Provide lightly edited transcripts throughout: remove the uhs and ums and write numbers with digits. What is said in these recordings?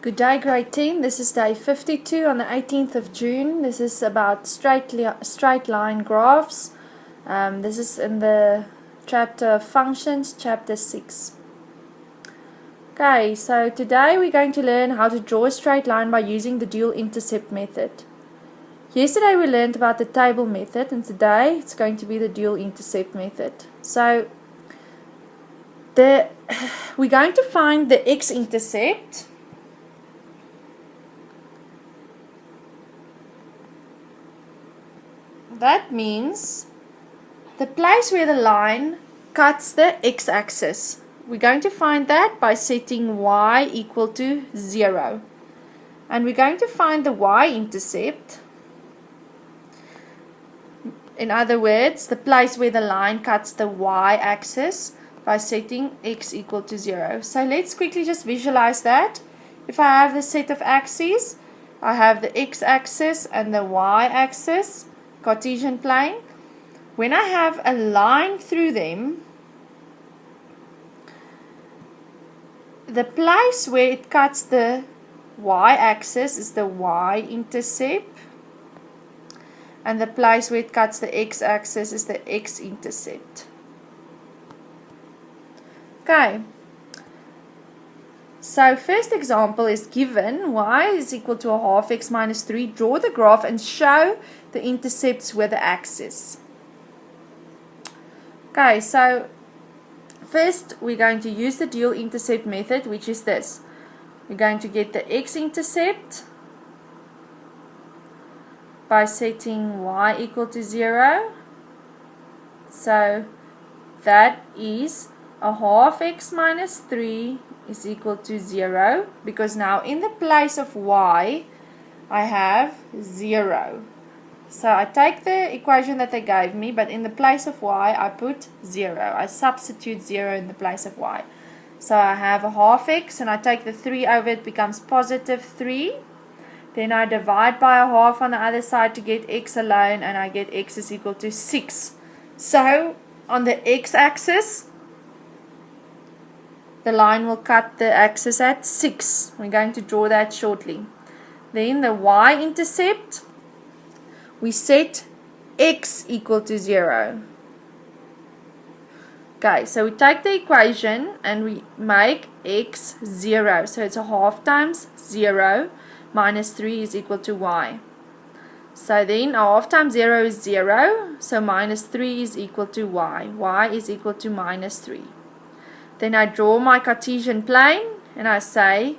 Good day, grade 10. This is day 52 on the 18th of June. This is about straight line graphs. This is in the chapter Functions, chapter 6. Okay, so today we're going to learn how to draw a straight line by using the dual intercept method. Yesterday we learned about the table method, and today it's going to be the dual intercept method. So we're going to find the x-intercept. That means the place where the line cuts the x-axis. We're going to find that by setting y equal to 0. And we're going to find the y-intercept. In other words, the place where the line cuts the y-axis by setting x equal to 0. So let's quickly just visualize that. If I have the set of axes, I have the x-axis and the y-axis. Cartesian plane. When I have a line through them, the place where it cuts the y-axis is the y-intercept, and the place where it cuts the x-axis is the x-intercept. Okay. So first example is given y is equal to a half x minus 3. Draw the graph and show the intercepts with the axis. Okay, so first we're going to use the dual intercept method, which is this. We're going to get the x-intercept by setting y equal to 0. So that is a half x minus 3 is equal to 0, because now in the place of y I have 0. So I take the equation that they gave me, but in the place of y I put 0. I substitute 0 in the place of y. So I have a half x, and I take the 3 over, it becomes positive 3. Then I divide by a half on the other side to get x alone, and I get x is equal to 6. So on the x-axis, the line will cut the axis at 6. We're going to draw that shortly. Then the y-intercept, we set x equal to 0. Okay, so we take the equation and we make x 0. So it's a half times 0 minus 3 is equal to y. So then a half times 0 is 0. So minus 3 is equal to y. Y is equal to minus 3. Then I draw my Cartesian plane and I say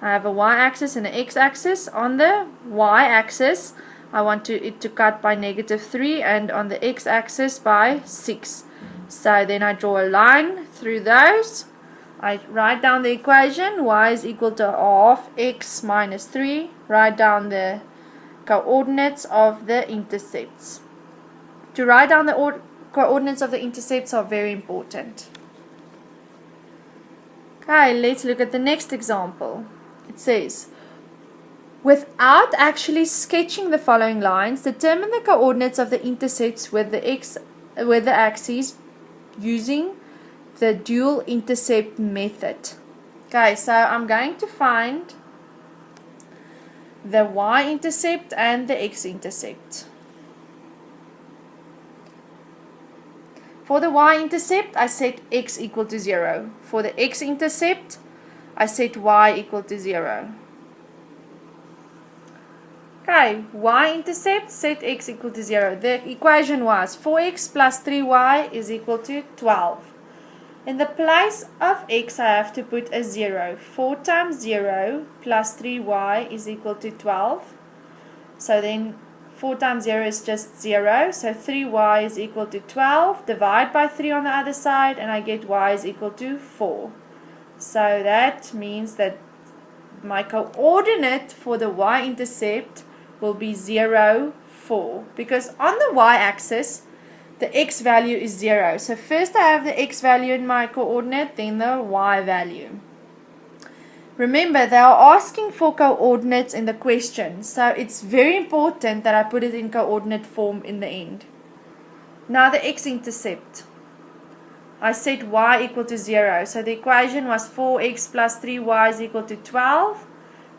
I have a y-axis and an x-axis. On the y-axis I want it to cut by negative 3, and on the x-axis by 6. So then I draw a line through those. I write down the equation. Y is equal to half x minus 3. Write down the coordinates of the intercepts. To write down the coordinates of the intercepts are very important. Okay, let's look at the next example. It says, without actually sketching the following lines, determine the coordinates of the intercepts with the axes using the dual intercept method. Okay, so I'm going to find the y-intercept and the x-intercept. For the y-intercept, I set x equal to 0. For the x-intercept, I set y equal to 0. Okay, y-intercept, set x equal to 0. The equation was 4x plus 3y is equal to 12. In the place of x, I have to put a 0. 4 times 0 plus 3y is equal to 12. So then 4 times 0 is just 0. So 3y is equal to 12. Divide by 3 on the other side, and I get y is equal to 4. So that means that my coordinate for the y-intercept will be 0, 4. Because on the y-axis, the x value is 0. So first I have the x value in my coordinate, then the y value. Remember, they are asking for coordinates in the question, so it's very important that I put it in coordinate form in the end. Now the x-intercept. I set y equal to 0. So the equation was 4x plus 3y is equal to 12.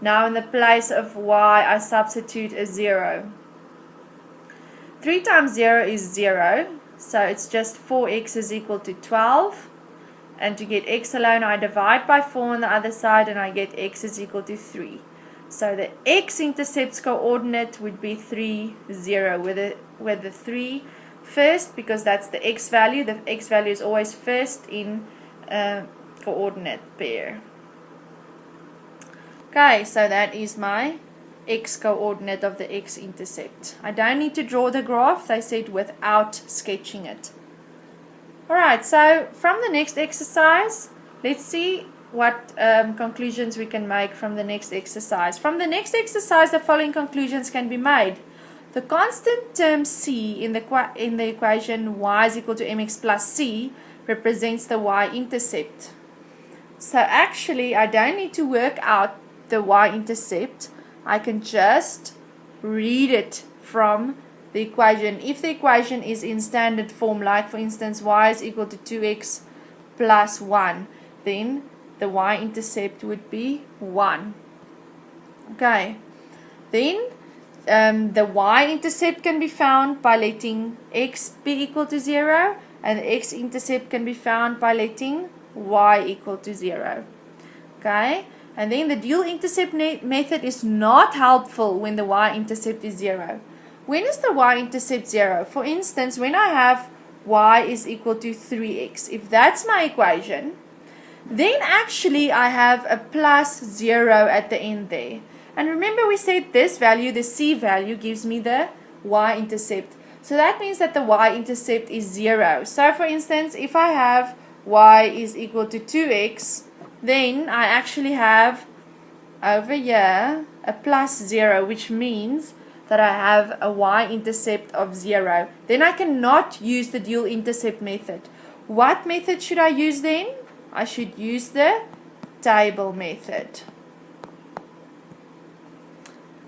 Now in the place of y, I substitute a 0. 3 times 0 is 0, so it's just 4x is equal to 12. And to get x alone, I divide by 4 on the other side, and I get x is equal to 3. So the x-intercept's coordinate would be 3, 0, with the 3 first, because that's the x value. The x value is always first in coordinate pair. Okay, so that is my x coordinate of the x-intercept. I don't need to draw the graph, they said, without sketching it. Alright, so from the next exercise, let's see what conclusions we can make from the next exercise. From the next exercise, the following conclusions can be made. The constant term c in the equation y is equal to mx plus c represents the y-intercept. So actually, I don't need to work out the y-intercept. I can just read it from the equation. If the equation is in standard form, like for instance y is equal to 2x plus 1, then the y-intercept would be 1. Okay, then the y-intercept can be found by letting x be equal to 0, and the x-intercept can be found by letting y equal to 0. Okay, and then the dual intercept method is not helpful when the y-intercept is 0. When is the y-intercept 0? For instance, when I have y is equal to 3x, if that's my equation, then actually I have a plus 0 at the end there. And remember we said this value, the c value, gives me the y-intercept. So that means that the y-intercept is 0. So for instance, if I have y is equal to 2x, then I actually have over here a plus 0, which means that I have a y-intercept of 0. Then I cannot use the dual intercept method. What method should I use then? I should use the table method.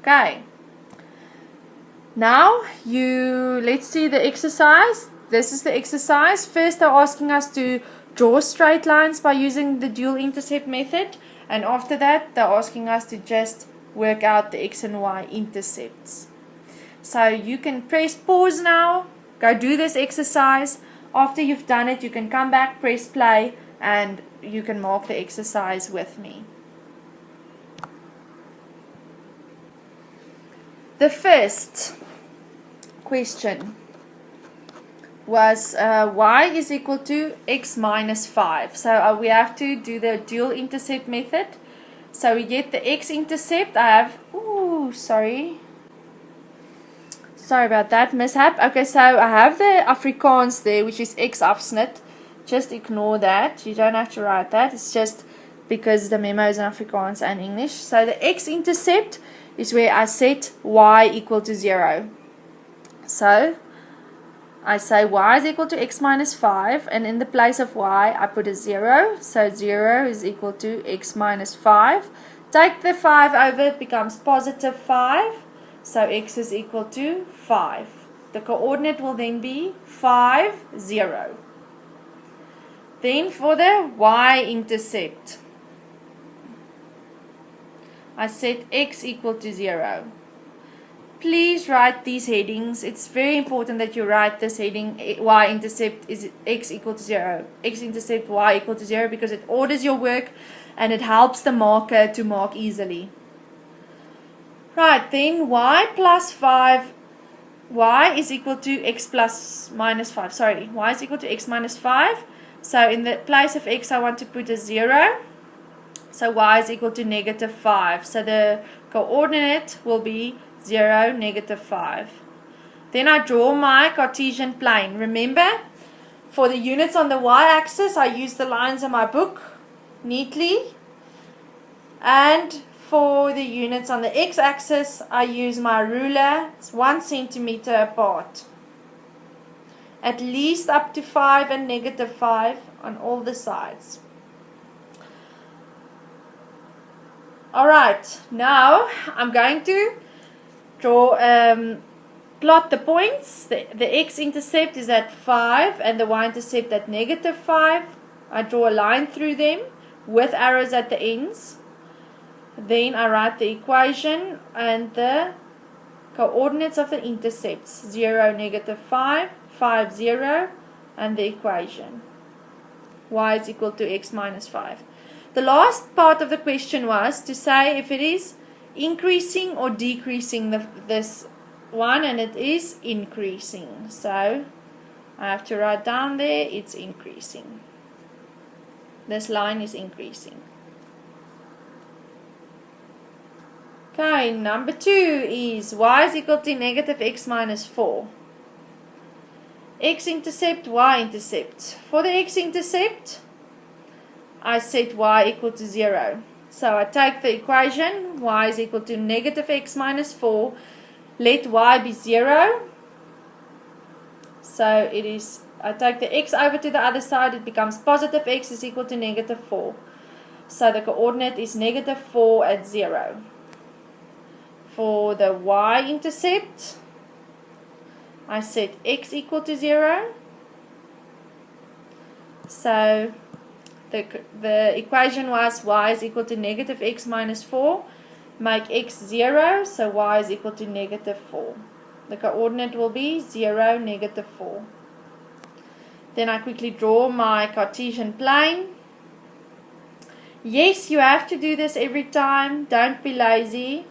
Okay. Now let's see the exercise. This is the exercise. First they're asking us to draw straight lines by using the dual intercept method, and after that they're asking us to just work out the x and y intercepts. So you can press pause now, go do this exercise. After you've done it, you can come back, press play, and you can mark the exercise with me. The first question was y is equal to x minus 5. So we have to do the dual intercept method. So we get the x-intercept. I have, sorry about that mishap. Okay, so I have the Afrikaans there, which is x-afsnit. Just ignore that. You don't have to write that. It's just because the memo is in Afrikaans and English. So the x-intercept is where I set y equal to 0. So I say y is equal to x minus 5, and in the place of y I put a 0. So 0 is equal to x minus 5. Take the 5 over, it becomes positive 5. So x is equal to 5. The coordinate will then be 5, 0. Then for the y-intercept, I set x equal to 0. Please write these headings. It's very important that you write this heading, y-intercept is x equal to 0. X-intercept y equal to 0, because it orders your work and it helps the marker to mark easily. Right, then y plus 5, y is equal to x plus minus 5. Sorry, y is equal to x minus 5. So in the place of x I want to put a 0. So y is equal to negative 5. So the coordinate will be 0, negative 5. Then I draw my Cartesian plane. Remember, for the units on the y-axis, I use the lines in my book neatly. And for the units on the x-axis, I use my ruler. It's 1 centimeter apart. At least up to 5 and negative 5 on all the sides. Alright, now I'm going to plot the points. The x-intercept is at 5 and the y-intercept at negative 5. I draw a line through them with arrows at the ends. Then I write the equation and the coordinates of the intercepts, 0, -5, 5, 0, and the equation. Y is equal to x minus 5. The last part of the question was to say if it is increasing or decreasing this one, and it is increasing. So I have to write down there it's increasing. This line is increasing. Okay, number 2 is y is equal to negative x minus 4. X-intercept, Y-intercept. For the x-intercept, I set y equal to 0. So I take the equation, y is equal to negative x minus 4. Let y be 0. So it is, I take the x over to the other side, it becomes positive x is equal to negative 4. So the coordinate is negative 4 at 0. For the y-intercept, I set x equal to 0. So the equation was y is equal to negative x minus 4. Make x 0, so y is equal to negative 4. The coordinate will be 0, negative 4. Then I quickly draw my Cartesian plane. Yes, you have to do this every time. Don't be lazy.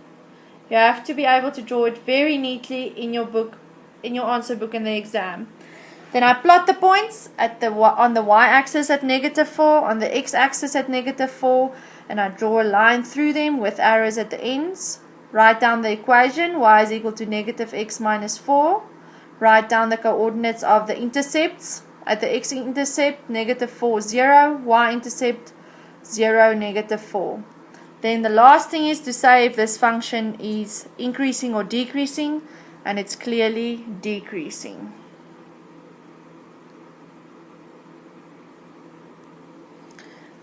You have to be able to draw it very neatly in your book, in your answer book in the exam. Then I plot the points on the y-axis at negative 4, on the x-axis at negative 4, and I draw a line through them with arrows at the ends. Write down the equation, y is equal to negative x minus 4. Write down the coordinates of the intercepts. At the x-intercept, negative 4, 0, y-intercept, 0, negative 4. Then the last thing is to say if this function is increasing or decreasing, and it's clearly decreasing.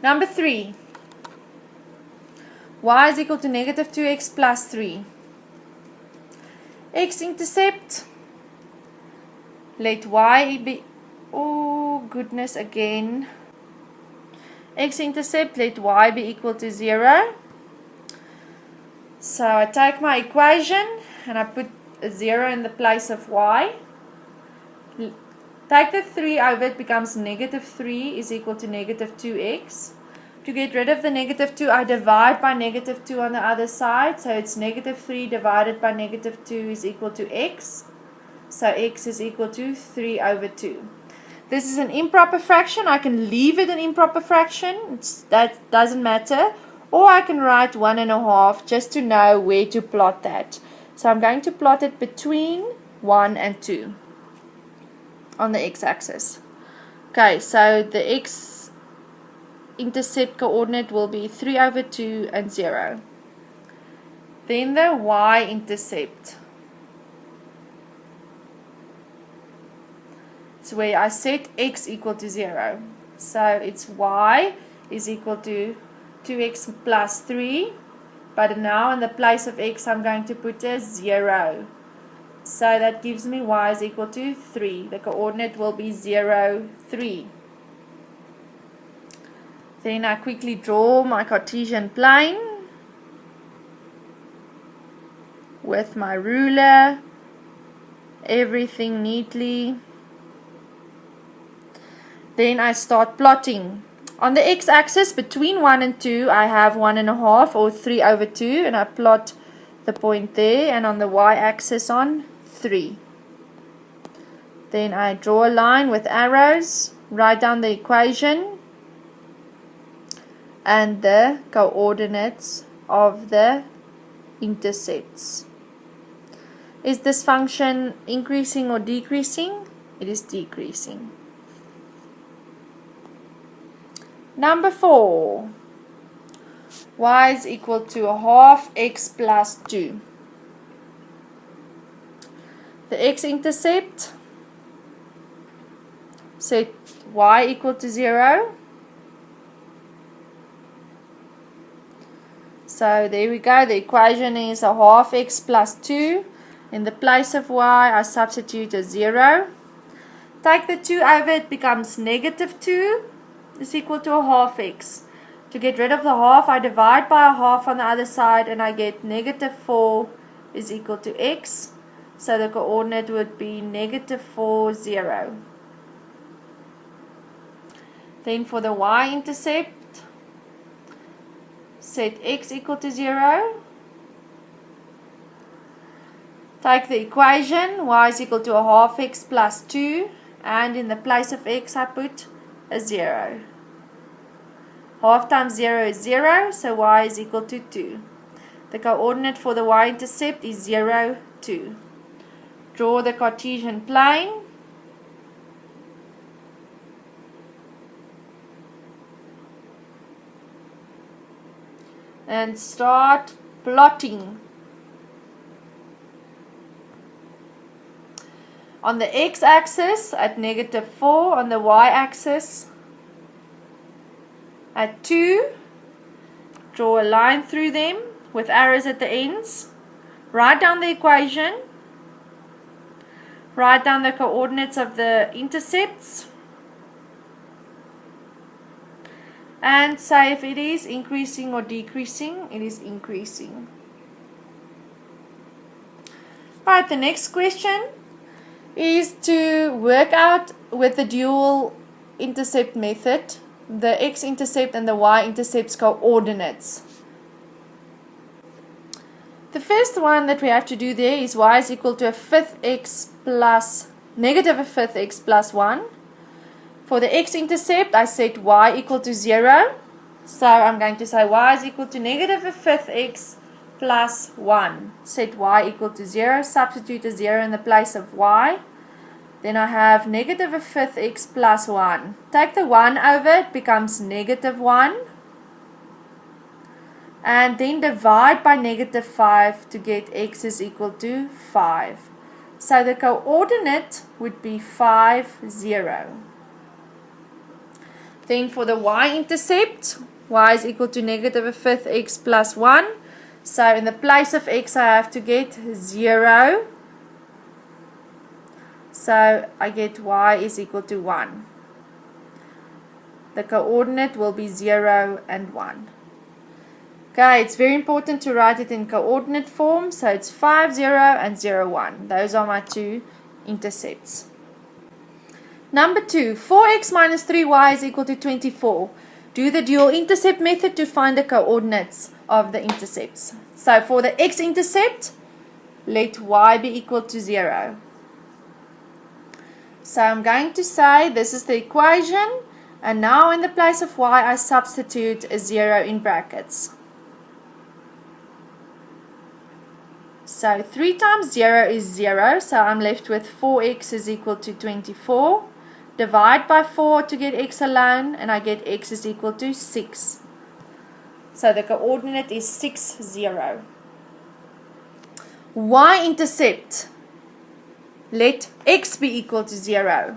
Number 3. Y is equal to negative 2x plus 3. X-intercept, let y be, oh goodness again. X-intercept, let y be equal to 0. So I take my equation and I put a 0 in the place of y. Take the 3 over, it becomes negative 3 is equal to negative 2x. To get rid of the negative 2, I divide by negative 2 on the other side. So it's negative 3 divided by negative 2 is equal to x. So x is equal to 3 over 2. This is an improper fraction. I can leave it an improper fraction. That doesn't matter. Or I can write 1.5 just to know where to plot that. So I'm going to plot it between 1 and 2 on the x-axis. Okay, so the x-intercept coordinate will be 3 over 2 and 0. Then the y-intercept. It's where I set x equal to 0. So it's y is equal to 2x plus 3. But now in the place of x I'm going to put a 0. So that gives me y is equal to 3. The coordinate will be 0, 3. Then I quickly draw my Cartesian plane with my ruler, everything neatly. Then I start plotting. On the x-axis between 1 and 2 I have 1.5 or 3 over 2 and I plot the point there, and on the y-axis on 3. Then I draw a line with arrows, write down the equation and the coordinates of the intercepts. Is this function increasing or decreasing? It is decreasing. Number 4. Y is equal to half x plus 2. The x-intercept, set y equal to 0. So there we go. The equation is a half x plus 2. In the place of y, I substitute a 0. Take the 2 over, it becomes negative 2 is equal to a half x. To get rid of the half, I divide by a half on the other side and I get negative 4 is equal to x. So the coordinate would be negative 4, 0. Then for the y-intercept, set x equal to 0. Take the equation, y is equal to a half x plus 2, and in the place of x I put a 0. Half times 0 is 0, so y is equal to 2. The coordinate for the y-intercept is 0, 2. Draw the Cartesian plane. And start plotting. On the x-axis at negative 4, on the y-axis at 2, draw a line through them with arrows at the ends. Write down the equation. Write down the coordinates of the intercepts. And say if it is increasing or decreasing. It is increasing. Alright, the next question is to work out with the dual intercept method the x-intercept and the y-intercept's coordinates. The first one that we have to do there is y is equal to a fifth x plus negative a fifth x plus 1. For the x-intercept, I set y equal to 0. So I'm going to say y is equal to negative a fifth x plus 1. Set y equal to 0. Substitute a 0 in the place of y. Then I have negative a fifth x plus 1. Take the 1 over, it becomes negative 1. And then divide by negative 5 to get x is equal to 5. So the coordinate would be 5, 0. Then for the y-intercept, y is equal to negative a fifth x plus 1. So in the place of x I have to get 0. So I get y is equal to 1. The coordinate will be 0 and 1. Okay, it's very important to write it in coordinate form. So it's 5, 0 and 0, 1. Those are my two intercepts. Number 2, 4x minus 3y is equal to 24. Do the dual intercept method to find the coordinates of the intercepts. So for the x-intercept, let y be equal to 0. So I'm going to say this is the equation, and now in the place of y I substitute a 0 in brackets. So 3 times 0 is 0, so I'm left with 4x is equal to 24. Divide by 4 to get x alone, and I get x is equal to 6. So the coordinate is 6, 0. Y-intercept. Let x be equal to 0.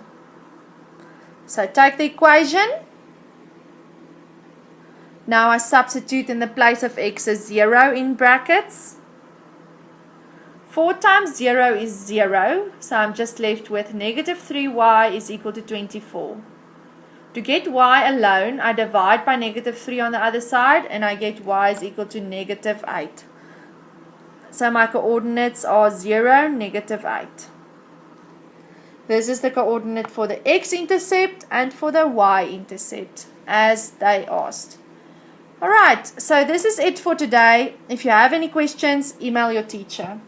So take the equation. Now I substitute in the place of x a 0 in brackets. 4 times 0 is 0, so I'm just left with negative 3y is equal to 24. To get y alone, I divide by negative 3 on the other side, and I get y is equal to negative 8. So my coordinates are 0, negative 8. This is the coordinate for the x-intercept and for the y-intercept, as they asked. Alright, so this is it for today. If you have any questions, email your teacher.